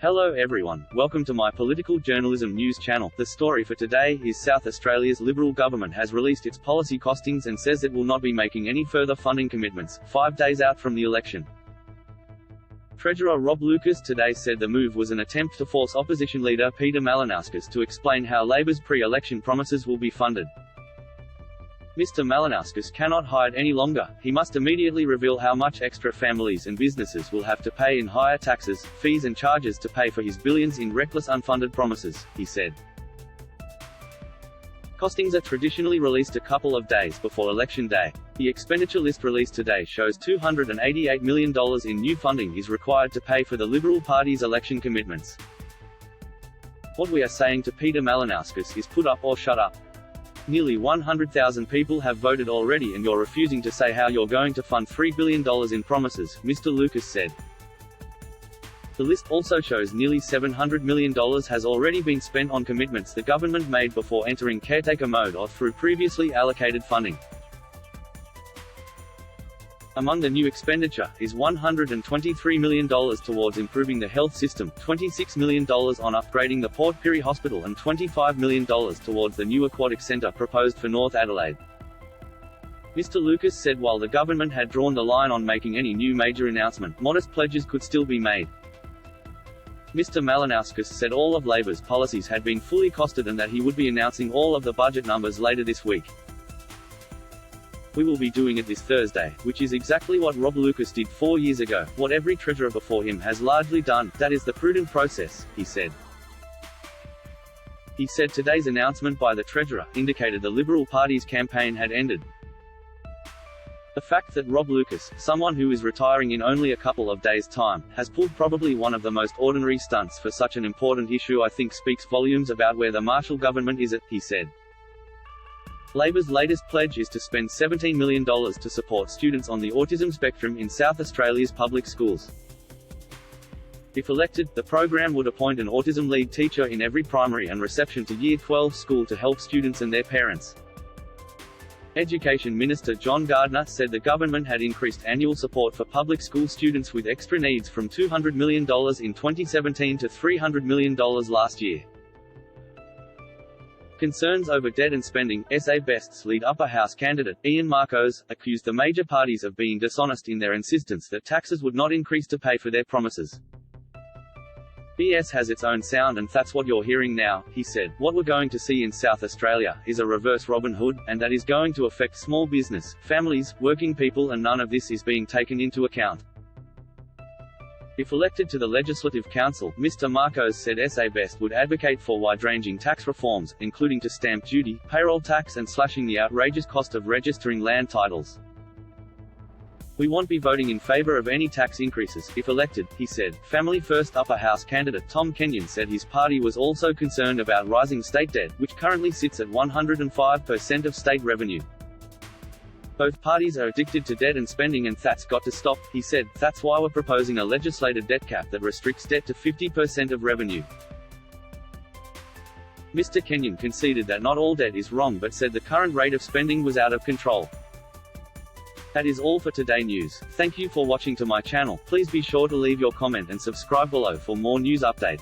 Hello everyone, welcome to my political journalism news channel. The story for today is South Australia's Liberal government has released its policy costings and says it will not be making any further funding commitments, 5 days out from the election. Treasurer Rob Lucas today said the move was an attempt to force opposition leader Peter Malinauskas to explain how Labor's pre-election promises will be funded. Mr. Malinauskas cannot hide any longer. He must immediately reveal how much extra families and businesses will have to pay in higher taxes, fees and charges to pay for his billions in reckless unfunded promises, he said. Costings are traditionally released a couple of days before Election Day. The expenditure list released today shows $288 million in new funding is required to pay for the Liberal Party's election commitments. What we are saying to Peter Malinauskas is put up or shut up. Nearly 100,000 people have voted already and you're refusing to say how you're going to fund $3 billion in promises, Mr. Lucas said. The list also shows nearly $700 million has already been spent on commitments the government made before entering caretaker mode or through previously allocated funding. Among the new expenditure, is $123 million towards improving the health system, $26 million on upgrading the Port Pirie Hospital and $25 million towards the new aquatic centre proposed for North Adelaide. Mr. Lucas said while the government had drawn the line on making any new major announcement, modest pledges could still be made. Mr. Malinauskas said all of Labor's policies had been fully costed and that he would be announcing all of the budget numbers later this week. We will be doing it this Thursday, which is exactly what Rob Lucas did 4 years ago, what every treasurer before him has largely done, that is the prudent process, he said. He said today's announcement by the treasurer indicated the Liberal Party's campaign had ended. The fact that Rob Lucas, someone who is retiring in only a couple of days' time, has pulled probably one of the most ordinary stunts for such an important issue I think speaks volumes about where the Marshall government is at, he said. Labor's latest pledge is to spend $17 million to support students on the autism spectrum in South Australia's public schools. If elected, the program would appoint an autism lead teacher in every primary and reception to Year 12 school to help students and their parents. Education Minister John Gardner said the government had increased annual support for public school students with extra needs from $200 million in 2017 to $300 million last year. Concerns over debt and spending, SA Best's lead upper house candidate, Ian Marcos, accused the major parties of being dishonest in their insistence that taxes would not increase to pay for their promises. BS has its own sound and that's what you're hearing now, he said. What we're going to see in South Australia is a reverse Robin Hood, and that is going to affect small business, families, working people and none of this is being taken into account. If elected to the Legislative Council, Mr. Marcos said SA Best would advocate for wide-ranging tax reforms, including to stamp duty, payroll tax and slashing the outrageous cost of registering land titles. We won't be voting in favour of any tax increases, if elected, he said. Family First upper house candidate Tom Kenyon said his party was also concerned about rising state debt, which currently sits at 105% of state revenue. Both parties are addicted to debt and spending and that's got to stop, he said. That's why we're proposing a legislated debt cap that restricts debt to 50% of revenue. Mr. Kenyon conceded that not all debt is wrong but said the current rate of spending was out of control. That is all for today news. Thank you for watching to my channel. Please be sure to leave your comment and subscribe below for more news update.